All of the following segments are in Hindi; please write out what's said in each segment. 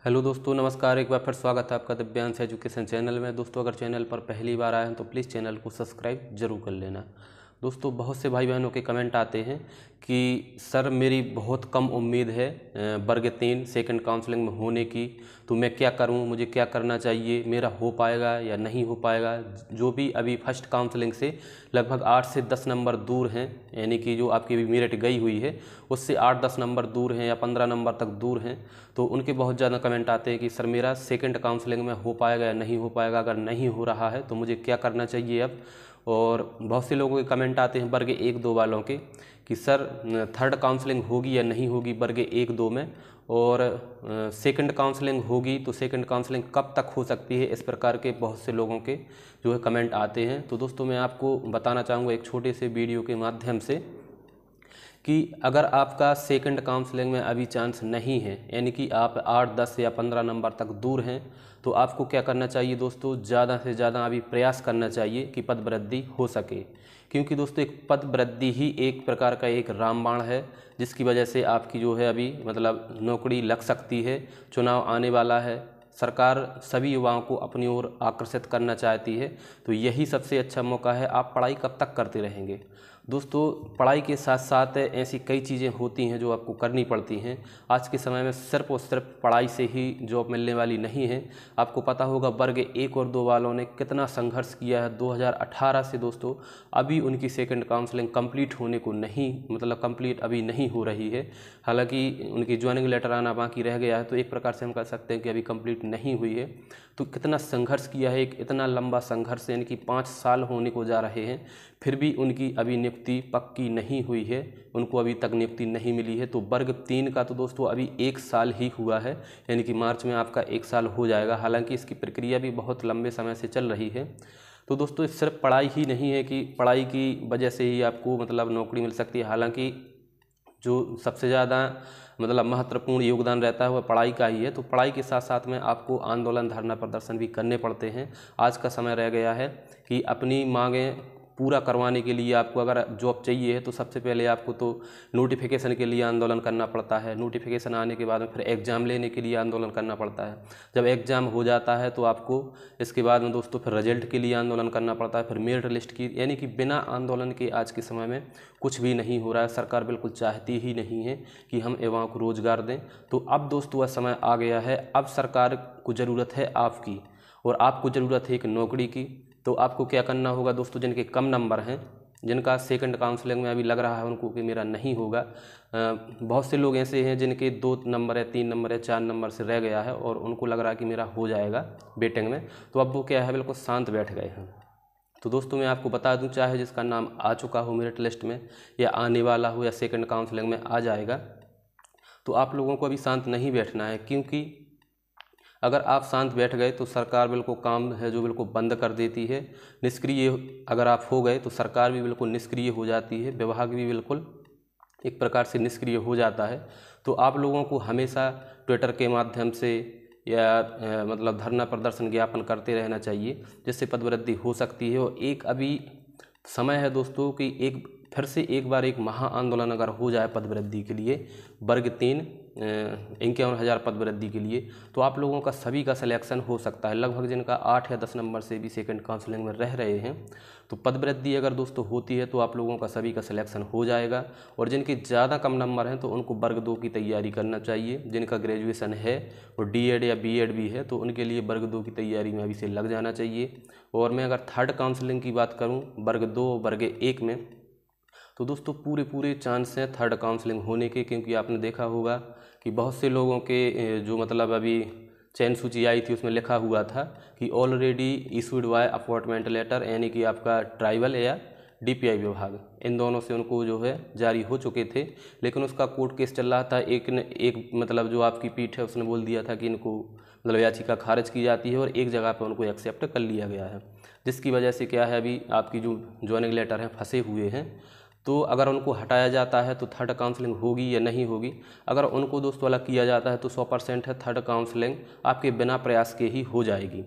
हेलो दोस्तों, नमस्कार। एक बार फिर स्वागत है आपका दिव्यांश एजुकेशन चैनल में। दोस्तों, अगर चैनल पर पहली बार आए हैं तो प्लीज़ चैनल को सब्सक्राइब जरूर कर लेना। दोस्तों, बहुत से भाई बहनों के कमेंट आते हैं कि सर मेरी बहुत कम उम्मीद है वर्ग 3 सेकंड काउंसलिंग में होने की, तो मैं क्या करूं, मुझे क्या करना चाहिए, मेरा हो पाएगा या नहीं हो पाएगा। जो भी अभी फर्स्ट काउंसलिंग से लगभग 8 से 10 नंबर दूर हैं, यानी कि जो आपकी अभी मेरिट गई हुई है उससे 8-10 नंबर दूर हैं या 15 नंबर तक दूर हैं, तो उनके बहुत ज़्यादा कमेंट आते हैं कि सर मेरा सेकंड काउंसलिंग में हो पाएगा या नहीं हो पाएगा। अगर नहीं हो रहा है तो मुझे क्या करना चाहिए अब। और बहुत से लोगों के कमेंट आते हैं वर्ग 1-2 वालों के कि सर थर्ड काउंसलिंग होगी या नहीं होगी वर्ग 1-2 में, और सेकंड काउंसलिंग होगी तो सेकंड काउंसलिंग कब तक हो सकती है। इस प्रकार के बहुत से लोगों के जो है कमेंट आते हैं। तो दोस्तों, मैं आपको बताना चाहूँगा एक छोटे से वीडियो के माध्यम से कि अगर आपका सेकंड काउंसलिंग में अभी चांस नहीं है, यानी कि आप 8, 10 या 15 नंबर तक दूर हैं, तो आपको क्या करना चाहिए दोस्तों, ज़्यादा से ज़्यादा अभी प्रयास करना चाहिए कि पद वृद्धि हो सके। क्योंकि दोस्तों एक पद वृद्धि ही एक प्रकार का एक रामबाण है, जिसकी वजह से आपकी जो है अभी मतलब नौकरी लग सकती है। चुनाव आने वाला है, सरकार सभी युवाओं को अपनी ओर आकर्षित करना चाहती है, तो यही सबसे अच्छा मौका है। आप पढ़ाई कब तक करते रहेंगे दोस्तों? पढ़ाई के साथ साथ ऐसी कई चीज़ें होती हैं जो आपको करनी पड़ती हैं। आज के समय में सिर्फ और सिर्फ पढ़ाई से ही जॉब मिलने वाली नहीं है। आपको पता होगा वर्ग 1 और 2 वालों ने कितना संघर्ष किया है 2018 से दोस्तों। अभी उनकी सेकंड काउंसलिंग कंप्लीट होने को नहीं, मतलब कंप्लीट अभी नहीं हो रही है। हालांकि उनकी ज्वाइनिंग लेटर आना बाकी रह गया है, तो एक प्रकार से हम कह सकते हैं कि अभी कंप्लीट नहीं हुई है। तो कितना संघर्ष किया है, एक इतना लंबा संघर्ष, यानी कि 5 साल होने को जा रहे हैं, फिर भी उनकी अभी नियुक्ति पक्की नहीं हुई है, उनको अभी तक नियुक्ति नहीं मिली है। तो वर्ग 3 का तो दोस्तों अभी 1 साल ही हुआ है, यानी कि मार्च में आपका 1 साल हो जाएगा। हालांकि इसकी प्रक्रिया भी बहुत लंबे समय से चल रही है। तो दोस्तों सिर्फ पढ़ाई ही नहीं है कि पढ़ाई की वजह से ही आपको मतलब नौकरी मिल सकती है। हालांकि जो सबसे ज़्यादा मतलब महत्वपूर्ण योगदान रहता है वह पढ़ाई का ही है। तो पढ़ाई के साथ साथ में आपको आंदोलन, धरना, प्रदर्शन भी करने पड़ते हैं। आज का समय रह गया है कि अपनी मांगें पूरा करवाने के लिए आपको अगर जॉब चाहिए है तो सबसे पहले आपको तो नोटिफिकेशन के लिए आंदोलन करना पड़ता है। नोटिफिकेशन आने के बाद में फिर एग्ज़ाम लेने के लिए आंदोलन करना पड़ता है। जब एग्ज़ाम हो जाता है तो आपको इसके बाद में दोस्तों फिर रिजल्ट के लिए आंदोलन करना पड़ता है, फिर मेरिट लिस्ट की, यानी कि बिना आंदोलन के आज के समय में कुछ भी नहीं हो रहा है। सरकार बिल्कुल चाहती ही नहीं है कि हम युवाओं को रोज़गार दें। तो अब दोस्तों वह समय आ गया है, अब सरकार को ज़रूरत है आपकी, और आपको ज़रूरत है एक नौकरी की। तो आपको क्या करना होगा दोस्तों, जिनके कम नंबर हैं, जिनका सेकंड काउंसलिंग में अभी लग रहा है उनको कि मेरा नहीं होगा, बहुत से लोग ऐसे हैं जिनके 2 नंबर है, 3 नंबर है, 4 नंबर से रह गया है और उनको लग रहा है कि मेरा हो जाएगा वेटिंग में, तो अब वो क्या है बिल्कुल शांत बैठ गए हैं। तो दोस्तों मैं आपको बता दूं, चाहे जिसका नाम आ चुका हो मेरिट लिस्ट में या आने वाला हो या सेकंड काउंसलिंग में आ जाएगा, तो आप लोगों को अभी शांत नहीं बैठना है। क्योंकि अगर आप शांत बैठ गए तो सरकार बिल्कुल काम है जो बिल्कुल बंद कर देती है। निष्क्रिय अगर आप हो गए तो सरकार भी बिल्कुल निष्क्रिय हो जाती है, विभाग भी बिल्कुल एक प्रकार से निष्क्रिय हो जाता है। तो आप लोगों को हमेशा ट्विटर के माध्यम से या मतलब धरना, प्रदर्शन, ज्ञापन करते रहना चाहिए, जिससे पदवृद्धि हो सकती है। और एक अभी समय है दोस्तों कि फिर से एक बार एक महा आंदोलन अगर हो जाए पदवृद्धि के लिए, वर्ग 3 51,000 पदवृद्धि के लिए, तो आप लोगों का सभी का सिलेक्शन हो सकता है। लगभग जिनका 8 या 10 नंबर से भी सेकंड काउंसलिंग में रह रहे हैं, तो पदवृद्धि अगर दोस्तों होती है तो आप लोगों का सभी का सिलेक्शन हो जाएगा। और जिनके ज़्यादा कम नंबर हैं तो उनको वर्ग 2 की तैयारी करना चाहिए। जिनका ग्रेजुएशन है और डीएड या बीएड भी है तो उनके लिए वर्ग 2 की तैयारी में अभी से लग जाना चाहिए। और मैं अगर थर्ड काउंसलिंग की बात करूँ वर्ग 2 वर्ग 1 में, तो दोस्तों पूरे चांस हैं थर्ड काउंसलिंग होने के। क्योंकि आपने देखा होगा कि बहुत से लोगों के जो मतलब अभी चयन सूची आई थी उसमें लिखा हुआ था कि already issued by appointment letter, यानी कि आपका ट्राइबल या डीपीआई विभाग, इन दोनों से उनको जो है जारी हो चुके थे। लेकिन उसका कोर्ट केस चल रहा था। एक मतलब जो आपकी पीठ है उसने बोल दिया था कि इनको मतलब याचिका खारिज की जाती है, और एक जगह पर उनको एक्सेप्ट कर लिया गया है, जिसकी वजह से क्या है अभी आपकी जो ज्वाइनिंग लेटर हैं फंसे हुए हैं। तो अगर उनको हटाया जाता है तो थर्ड काउंसलिंग होगी या नहीं होगी। अगर उनको दोस्तों अलग किया जाता है तो 100% है थर्ड काउंसलिंग आपके बिना प्रयास के ही हो जाएगी।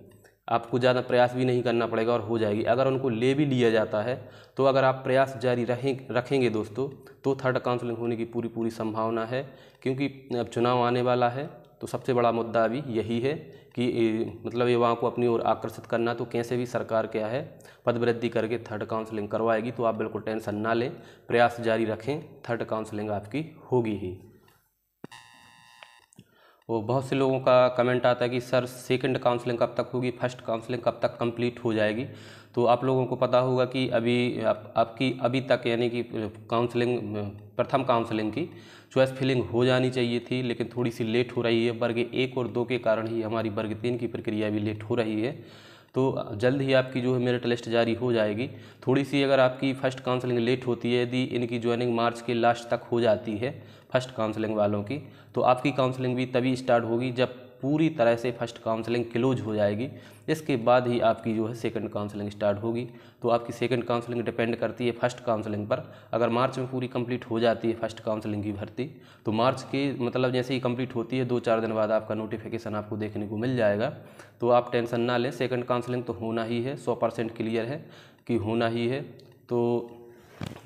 आपको ज़्यादा प्रयास भी नहीं करना पड़ेगा और हो जाएगी। अगर उनको ले भी लिया जाता है तो अगर आप प्रयास जारी रखेंगे दोस्तों तो थर्ड काउंसलिंग होने की पूरी संभावना है। क्योंकि अब चुनाव आने वाला है तो सबसे बड़ा मुद्दा अभी यही है कि मतलब युवाओं को अपनी ओर आकर्षित करना। तो कैसे भी सरकार क्या है पदवृद्धि करके थर्ड काउंसलिंग करवाएगी, तो आप बिल्कुल टेंशन ना लें, प्रयास जारी रखें, थर्ड काउंसलिंग आपकी होगी ही। वो बहुत से लोगों का कमेंट आता है कि सर सेकंड काउंसलिंग कब तक होगी, फर्स्ट काउंसलिंग कब तक कंप्लीट हो जाएगी। तो आप लोगों को पता होगा कि आपकी अभी तक यानी कि काउंसलिंग प्रथम काउंसलिंग की चॉइस फिलिंग हो जानी चाहिए थी, लेकिन थोड़ी सी लेट हो रही है। वर्ग 1 और 2 के कारण ही हमारी वर्ग 3 की प्रक्रिया भी लेट हो रही है। तो जल्द ही आपकी जो है मेरिट लिस्ट जारी हो जाएगी। थोड़ी सी अगर आपकी फर्स्ट काउंसलिंग लेट होती है, यदि इनकी ज्वाइनिंग मार्च के लास्ट तक हो जाती है फर्स्ट काउंसलिंग वालों की, तो आपकी काउंसलिंग भी तभी स्टार्ट होगी जब पूरी तरह से फर्स्ट काउंसलिंग क्लोज हो जाएगी। इसके बाद ही आपकी जो है सेकंड काउंसलिंग स्टार्ट होगी। तो आपकी सेकंड काउंसलिंग डिपेंड करती है फर्स्ट काउंसलिंग पर। अगर मार्च में पूरी कंप्लीट हो जाती है फर्स्ट काउंसलिंग की भर्ती, तो मार्च के मतलब जैसे ही कंप्लीट होती है 2-4 दिन बाद आपका नोटिफिकेशन आपको देखने को मिल जाएगा। तो आप टेंशन ना लें, सेकंड काउंसलिंग तो होना ही है, 100% क्लियर है कि होना ही है। तो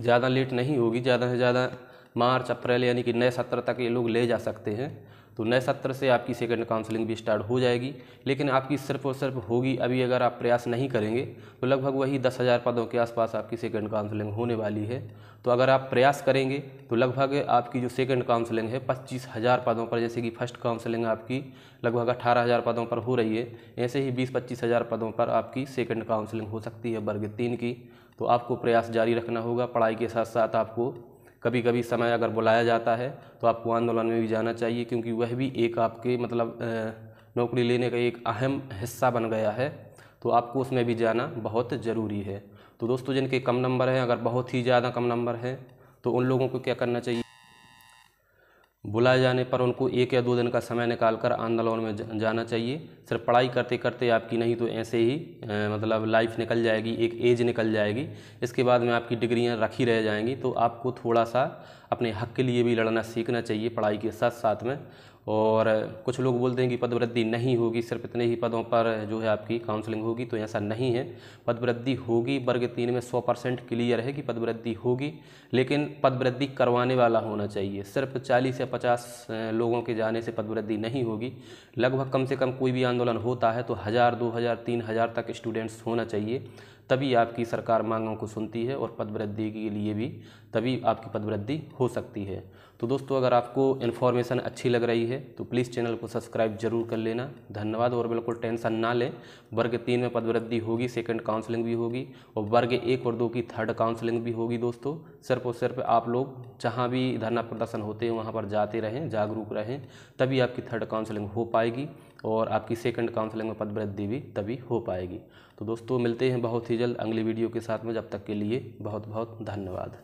ज़्यादा लेट नहीं होगी, ज़्यादा से ज़्यादा मार्च अप्रैल यानी कि नए सत्र तक ये लोग ले जा सकते हैं। तो नए सत्र से आपकी सेकंड काउंसलिंग भी स्टार्ट हो जाएगी, लेकिन आपकी सिर्फ और सिर्फ होगी अभी अगर आप प्रयास नहीं करेंगे तो लगभग वही 10,000 पदों के आसपास आपकी सेकंड काउंसलिंग होने वाली है। तो अगर आप प्रयास करेंगे तो लगभग आपकी जो सेकंड काउंसलिंग है 25,000 पदों पर, जैसे कि फर्स्ट काउंसलिंग आपकी लगभग 18,000 पदों पर हो रही है, ऐसे ही 20-25,000 पदों पर आपकी सेकंड काउंसलिंग हो सकती है वर्ग 3 की। तो आपको प्रयास जारी रखना होगा। पढ़ाई के साथ साथ आपको कभी कभी समय अगर बुलाया जाता है तो आपको आंदोलन में भी जाना चाहिए, क्योंकि वह भी एक आपके मतलब नौकरी लेने का एक अहम हिस्सा बन गया है। तो आपको उसमें भी जाना बहुत ज़रूरी है। तो दोस्तों जिनके कम नंबर हैं, अगर बहुत ही ज़्यादा कम नंबर हैं, तो उन लोगों को क्या करना चाहिए, बुलाए जाने पर उनको 1 या 2 दिन का समय निकालकर आंदोलन में जाना चाहिए। सिर्फ पढ़ाई करते करते आपकी नहीं तो ऐसे ही मतलब लाइफ निकल जाएगी, एक एज निकल जाएगी। इसके बाद में आपकी डिग्रियां रखी रह जाएंगी। तो आपको थोड़ा सा अपने हक के लिए भी लड़ना सीखना चाहिए पढ़ाई के साथ साथ में। और कुछ लोग बोलते हैं कि पदवृद्धि नहीं होगी, सिर्फ इतने ही पदों पर जो है आपकी काउंसलिंग होगी, तो ऐसा नहीं है। पदवृद्धि होगी, वर्ग 3 में 100% क्लियर है कि पदवृद्धि होगी, लेकिन पदवृद्धि करवाने वाला होना चाहिए। सिर्फ 40 या 50 लोगों के जाने से पदवृद्धि नहीं होगी। लगभग कम से कम कोई भी आंदोलन होता है तो 1000, 2000, 3000 तक स्टूडेंट्स होना चाहिए, तभी आपकी सरकार मांगों को सुनती है और पदवृद्धि के लिए भी तभी आपकी पदवृद्धि हो सकती है। तो दोस्तों अगर आपको इन्फॉर्मेशन अच्छी लग रही है तो प्लीज़ चैनल को सब्सक्राइब जरूर कर लेना। धन्यवाद। और बिल्कुल टेंशन ना लें, वर्ग 3 में पदवृद्धि होगी, सेकंड काउंसलिंग भी होगी और वर्ग 1 और 2 की थर्ड काउंसलिंग भी होगी। दोस्तों सिर्फ और सिर्फ आप लोग जहाँ भी धरना प्रदर्शन होते हैं वहाँ पर जाते रहें, जागरूक रहें, तभी आपकी थर्ड काउंसलिंग हो पाएगी और आपकी सेकंड काउंसलिंग में पदवृद्धि भी तभी हो पाएगी। तो दोस्तों मिलते हैं बहुत ही जल्द अगली वीडियो के साथ में। जब तक के लिए बहुत बहुत धन्यवाद।